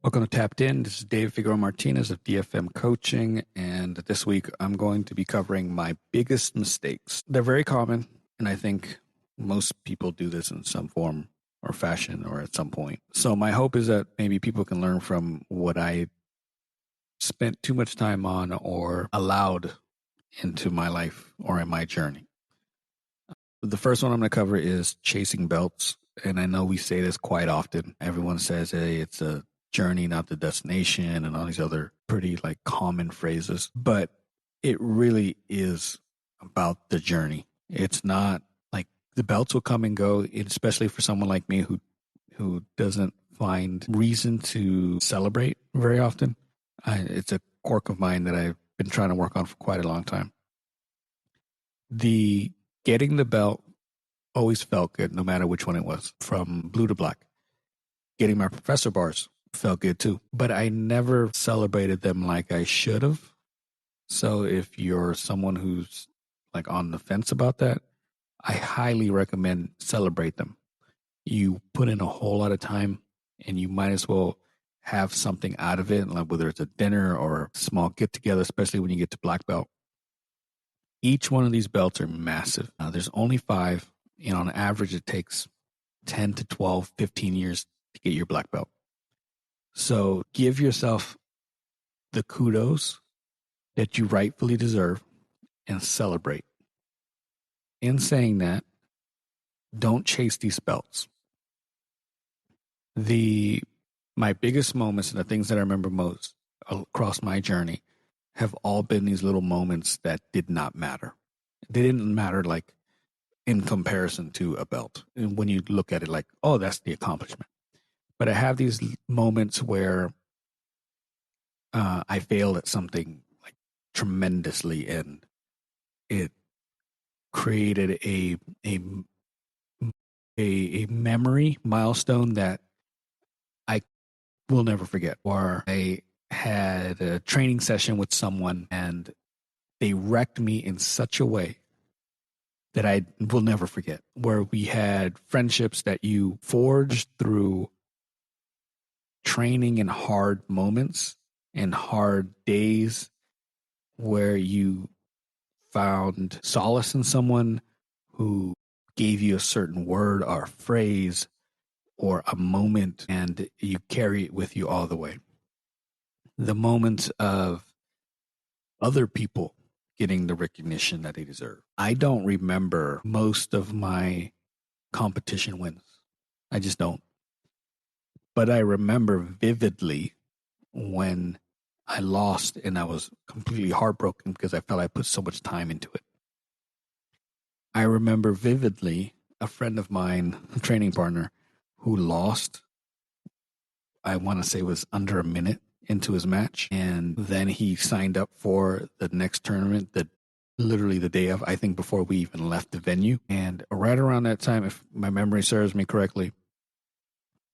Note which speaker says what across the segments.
Speaker 1: Welcome to Tapped In. This is Dave Figueroa-Martinez of DFM Coaching, and this week I'm going to be covering my biggest mistakes. They're very common, and I think most people do this in some form or fashion or at some point. So my hope is that maybe people can learn from what I spent too much time on or allowed into my life or in my journey. The first one I'm going to cover is chasing belts, and I know we say this quite often. Everyone says, hey, it's a journey, not the destination, and all these other pretty common phrases. But it really is about the journey. It's not like the belts will come and go, especially for someone like me who doesn't find reason to celebrate very often. It's a quirk of mine that I've been trying to work on for quite a long time. The getting the belt always felt good, no matter which one it was, from blue to black. Getting my professor bars felt good too, but I never celebrated them like I should have. So if you're someone who's on the fence about that, I highly recommend celebrate them. You put in a whole lot of time and you might as well have something out of it, like whether it's a dinner or a small get together, especially when you get to black belt. Each one of these belts are massive. There's only 5, and on average it takes 10 to 12, 15 years to get your black belt. So give yourself the kudos that you rightfully deserve and celebrate. In saying that, don't chase these belts. My biggest moments and the things that I remember most across my journey have all been these little moments that did not matter. They didn't matter in comparison to a belt. And when you look at it oh, that's the accomplishment. But I have these moments where I failed at something tremendously, and it created a memory milestone that I will never forget. Or I had a training session with someone, and they wrecked me in such a way that I will never forget. Where we had friendships that you forged through training in hard moments and hard days, where you found solace in someone who gave you a certain word or phrase or a moment, and you carry it with you all the way. The moments of other people getting the recognition that they deserve. I don't remember most of my competition wins. I just don't. But I remember vividly when I lost and I was completely heartbroken because I felt I put so much time into it. I remember vividly a friend of mine, a training partner, who lost, I want to say was under a minute into his match. And then he signed up for the next tournament that literally the day of, I think before we even left the venue. And right around that time, if my memory serves me correctly,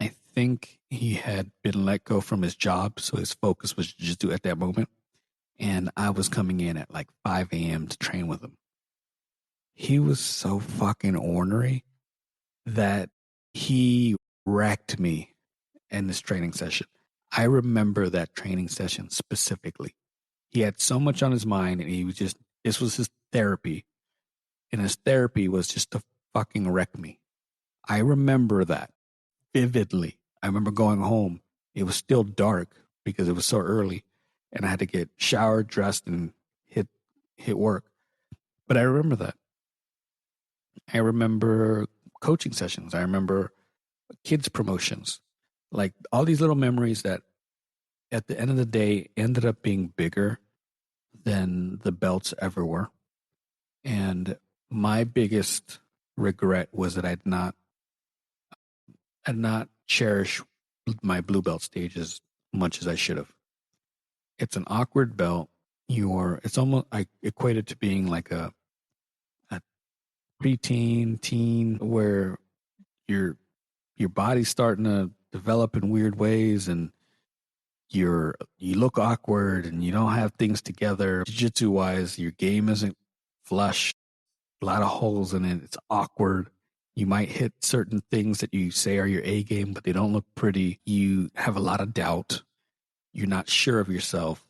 Speaker 1: I think he had been let go from his job. So his focus was just do at that moment. And I was coming in at 5 a.m. to train with him. He was so fucking ornery that he wrecked me in this training session. I remember that training session specifically. He had so much on his mind, and he was just, this was his therapy. And his therapy was just to fucking wreck me. I remember that vividly. I remember going home. It was still dark because it was so early, and I had to get showered, dressed, and hit work. But I remember that. I remember coaching sessions. I remember kids promotions, all these little memories that at the end of the day ended up being bigger than the belts ever were. And my biggest regret was that I'd not cherished my blue belt stage as much as I should have. It's an awkward belt. It's almost, I equate it to being like a preteen, teen, where your body's starting to develop in weird ways, and you look awkward and you don't have things together. Jiu-Jitsu wise, your game isn't flush, a lot of holes in it. It's awkward. You might hit certain things that you say are your A game, but they don't look pretty. You have a lot of doubt. You're not sure of yourself.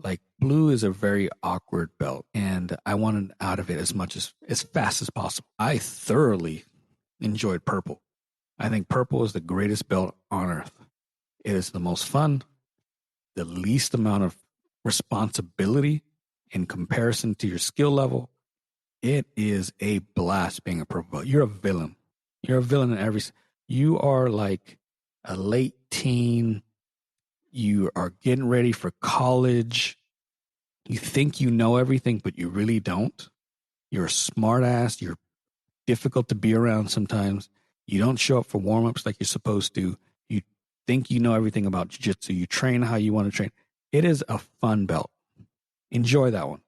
Speaker 1: Like, blue is a very awkward belt, and I wanted out of it as fast as possible. I thoroughly enjoyed purple. I think purple is the greatest belt on earth. It is the most fun, the least amount of responsibility in comparison to your skill level. It is a blast being a purple belt. You're a villain. You're a villain in every. You are like a late teen. You are getting ready for college. You think you know everything, but you really don't. You're a smart ass. You're difficult to be around sometimes. You don't show up for warm-ups like you're supposed to. You think you know everything about jiu-jitsu. You train how you want to train. It is a fun belt. Enjoy that one.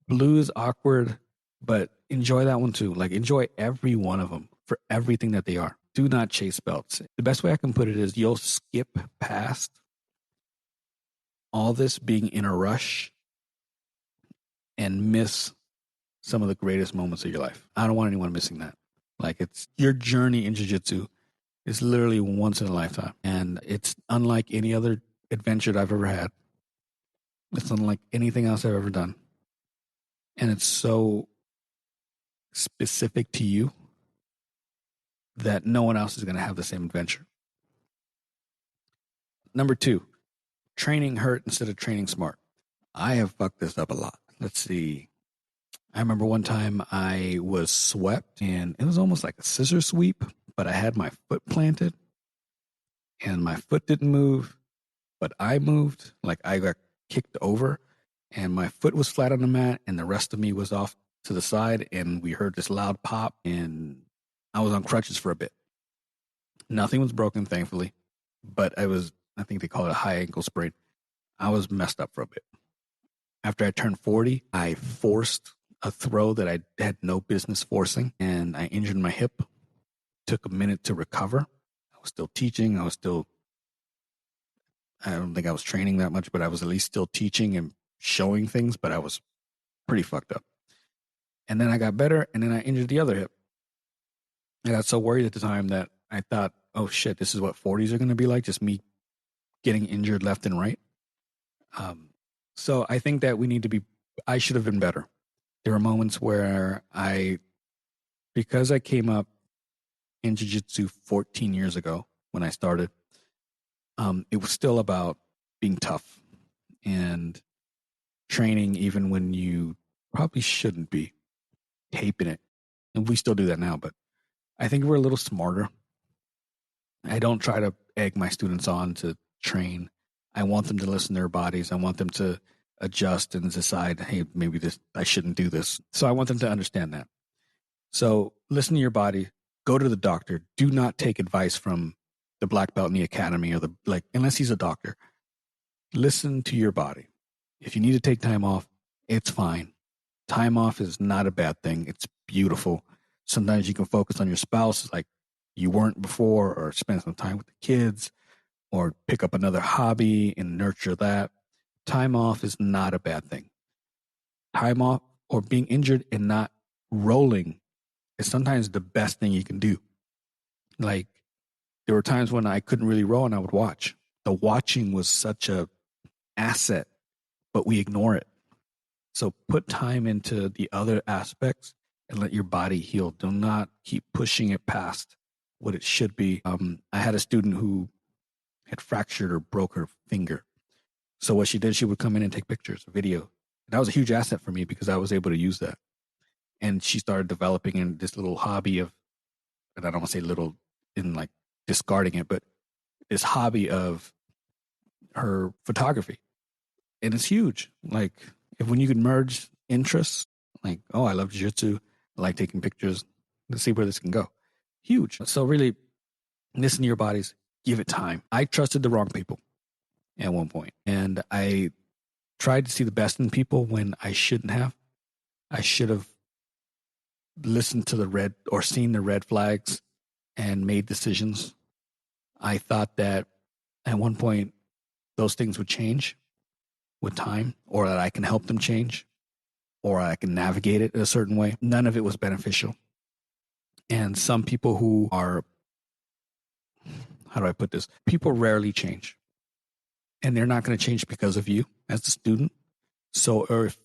Speaker 1: Blue is awkward, but enjoy that one too. Like, enjoy every one of them for everything that they are. Do not chase belts. The best way I can put it is you'll skip past all this being in a rush and miss some of the greatest moments of your life. I don't want anyone missing that. Like, it's your journey in jiu-jitsu is literally once in a lifetime. And it's unlike any other adventure that I've ever had. It's unlike anything else I've ever done. And it's so specific to you that no one else is going to have the same adventure. Number 2, training hurt instead of training smart. I have fucked this up a lot. Let's see. I remember one time I was swept, and it was almost like a scissor sweep, but I had my foot planted, and my foot didn't move, but I moved. Like, I got kicked over, and my foot was flat on the mat, and the rest of me was off to the side, and we heard this loud pop, and I was on crutches for a bit. Nothing was broken, thankfully, but I think they call it a high ankle sprain. I was messed up for a bit. After I turned 40, I forced a throw that I had no business forcing, and I injured my hip. Took a minute to recover. I was still teaching. I don't think I was training that much, but I was at least still teaching and showing things, but I was pretty fucked up. And then I got better, and then I injured the other hip. I got so worried at the time that I thought, oh shit, this is what 40s are going to be like, just me getting injured left and right. So I think that I should have been better. There were moments where because I came up in jiu-jitsu 14 years ago when I started, it was still about being tough and training even when you probably shouldn't be, taping it. And we still do that now, but I think we're a little smarter. I don't try to egg my students on to train. I want them to listen to their bodies. I want them to adjust and decide, hey, maybe I shouldn't do this. So I want them to understand that. So listen to your body. Go to the doctor. Do not take advice from the black belt in the academy or unless he's a doctor. Listen to your body. If you need to take time off, it's fine. Time off is not a bad thing. It's beautiful. Sometimes you can focus on your spouse like you weren't before, or spend some time with the kids, or pick up another hobby and nurture that. Time off is not a bad thing. Time off or being injured and not rolling is sometimes the best thing you can do. Like, there were times when I couldn't really roll and I would watch. The watching was such a asset, but we ignore it. So put time into the other aspects and let your body heal. Do not keep pushing it past what it should be. I had a student who had fractured or broke her finger. So what she did, she would come in and take pictures, video. And that was a huge asset for me because I was able to use that. And she started developing in this little hobby of, and I don't want to say little in like discarding it, but this hobby of her photography. And it's huge. Like, when you can merge interests, like, oh, I love jiu-jitsu, I like taking pictures, let's see where this can go. Huge. So really listen to your bodies, give it time. I trusted the wrong people at one point, and I tried to see the best in people when I shouldn't have. I should have listened to seen the red flags and made decisions. I thought that at one point those things would change with time, or that I can help them change, or I can navigate it in a certain way. None of it was beneficial. And some people who are, how do I put this? People rarely change. And they're not going to change because of you as a student. So if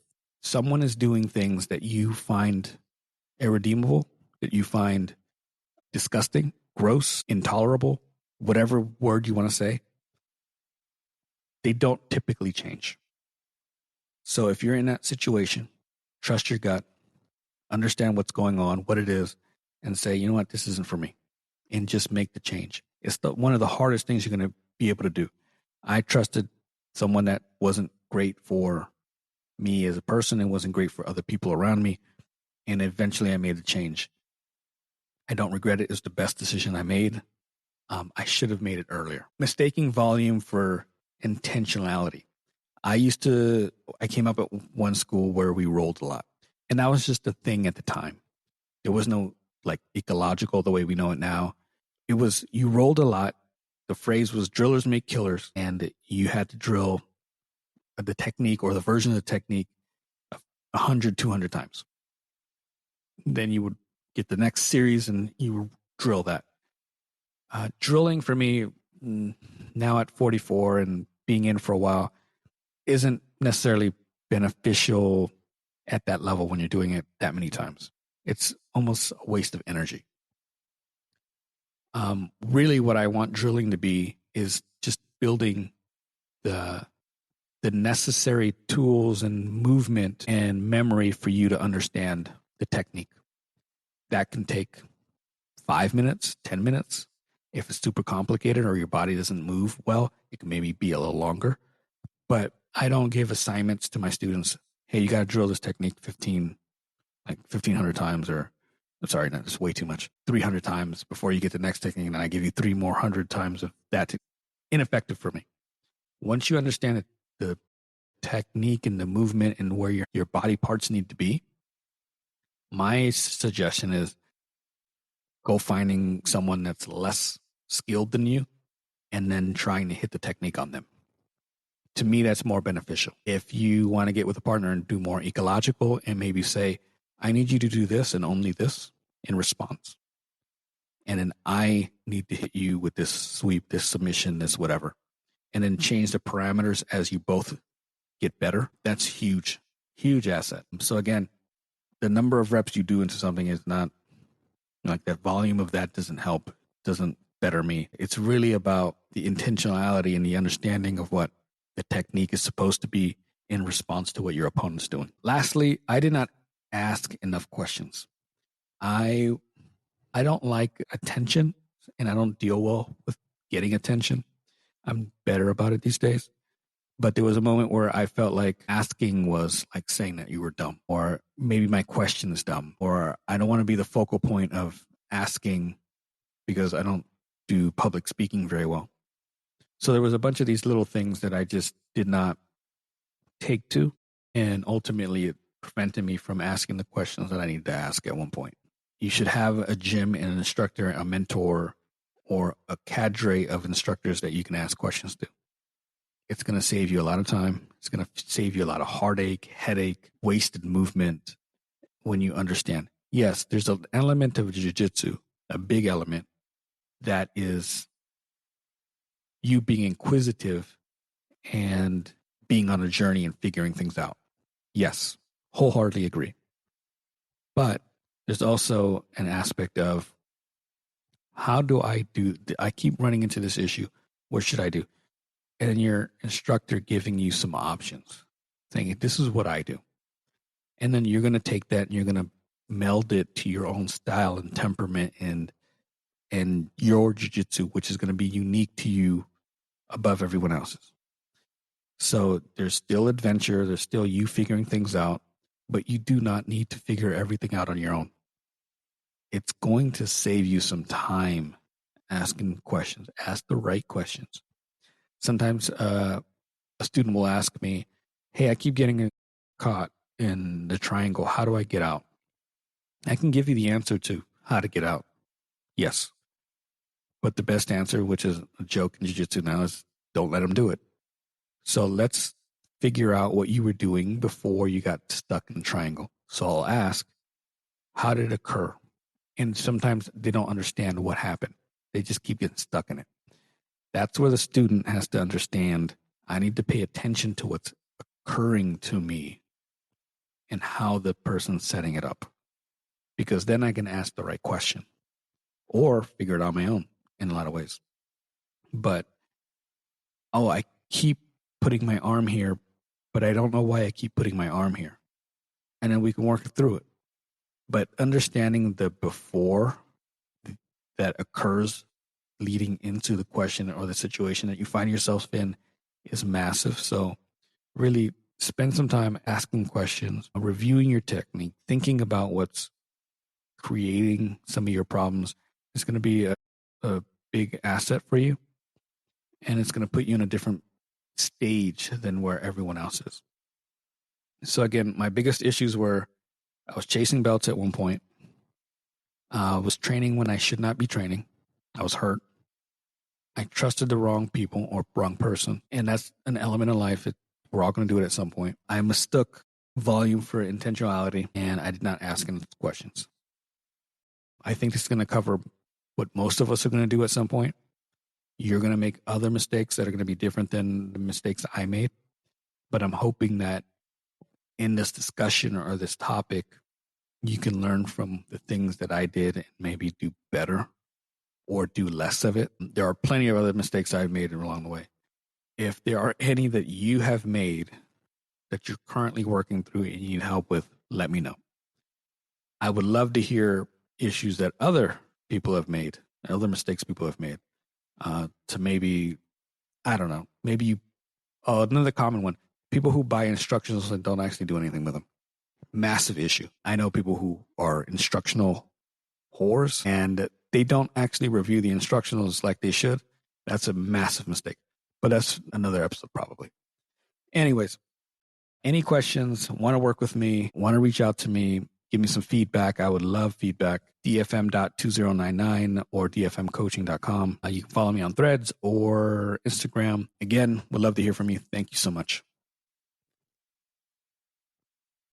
Speaker 1: someone is doing things that you find irredeemable, that you find disgusting, gross, intolerable, whatever word you want to say, they don't typically change. So if you're in that situation, trust your gut, understand what's going on, what it is, and say, you know what, this isn't for me, and just make the change. It's one of the hardest things you're going to be able to do. I trusted someone that wasn't great for me as a person and wasn't great for other people around me, and eventually I made the change. I don't regret it. It was the best decision I made. I should have made it earlier. Mistaking volume for intentionality. I came up at one school where we rolled a lot. And that was just a thing at the time. There was no like ecological the way we know it now. It was, you rolled a lot. The phrase was drillers make killers. And you had to drill the technique or the version of the technique 100, 200 times. Then you would get the next series and you would drill that. Drilling for me now at 44 and being in for a while isn't necessarily beneficial at that level when you're doing it that many times. It's almost a waste of energy. Really what I want drilling to be is just building the necessary tools and movement and memory for you to understand the technique. That can take 5 minutes, 10 minutes. If it's super complicated or your body doesn't move well, it can maybe be a little longer. But I don't give assignments to my students. Hey, you got to drill this technique 1,500 times, or I'm sorry, no, that's way too much. 300 times before you get the next technique, and I give you 3 more 100 times of that. Ineffective for me. Once you understand the technique and the movement and where your body parts need to be, my suggestion is go finding someone that's less skilled than you and then trying to hit the technique on them. To me, that's more beneficial. If you want to get with a partner and do more ecological and maybe say, I need you to do this and only this in response. And then I need to hit you with this sweep, this submission, this whatever. And then change the parameters as you both get better. That's huge, huge asset. So again, the number of reps you do into something is not like that volume of that doesn't help, doesn't better me. It's really about the intentionality and the understanding of what the technique is supposed to be in response to what your opponent's doing. Lastly, I did not ask enough questions. I don't like attention, and I don't deal well with getting attention. I'm better about it these days. But there was a moment where I felt like asking was like saying that you were dumb, or maybe my question is dumb, or I don't want to be the focal point of asking because I don't do public speaking very well. So there was a bunch of these little things that I just did not take to. And ultimately, it prevented me from asking the questions that I needed to ask at one point. You should have a gym and an instructor, a mentor, or a cadre of instructors that you can ask questions to. It's going to save you a lot of time. It's going to save you a lot of heartache, headache, wasted movement when you understand. Yes, there's an element of jiu-jitsu, a big element, that is you being inquisitive and being on a journey and figuring things out. Yes, wholeheartedly agree. But there's also an aspect of how do I keep running into this issue. What should I do? And your instructor giving you some options, saying, this is what I do. And then you're going to take that and you're going to meld it to your own style and temperament and your jiu-jitsu, which is going to be unique to you above everyone else's. So there's still adventure. There's still you figuring things out, but you do not need to figure everything out on your own. It's going to save you some time asking questions. Ask the right questions. Sometimes a student will ask me, hey, I keep getting caught in the triangle. How do I get out? I can give you the answer to how to get out. Yes. But the best answer, which is a joke in jiu-jitsu now, is don't let them do it. So let's figure out what you were doing before you got stuck in the triangle. So I'll ask, how did it occur? And sometimes they don't understand what happened. They just keep getting stuck in it. That's where the student has to understand, I need to pay attention to what's occurring to me and how the person's setting it up. Because then I can ask the right question or figure it out on my own in a lot of ways. But, I keep putting my arm here, but I don't know why I keep putting my arm here. And then we can work through it. But understanding the before that occurs leading into the question or the situation that you find yourself in is massive. So really spend some time asking questions, reviewing your technique, thinking about what's creating some of your problems is going to be a big asset for you. And it's going to put you in a different stage than where everyone else is. So again, my biggest issues were I was chasing belts at one point. I was training when I should not be training. I was hurt. I trusted the wrong people or wrong person. And that's an element of life. We're all going to do it at some point. I mistook volume for intentionality, and I did not ask enough questions. I think this is going to cover what most of us are going to do at some point. You're going to make other mistakes that are going to be different than the mistakes I made. But I'm hoping that in this discussion or this topic, you can learn from the things that I did and maybe do better or do less of it. There are plenty of other mistakes I've made along the way. If there are any that you have made that you're currently working through and you need help with, let me know. I would love to hear issues that other people have made, other mistakes people have made, to maybe, I don't know, maybe you, another common one, people who buy instructions and don't actually do anything with them. Massive issue. I know people who are instructional whores and they don't actually review the instructionals like they should. That's a massive mistake. But that's another episode probably. Anyways, any questions, want to work with me, want to reach out to me, give me some feedback. I would love feedback. DFM.2099 or DFMcoaching.com. You can follow me on Threads or Instagram. Again, would love to hear from you. Thank you so much.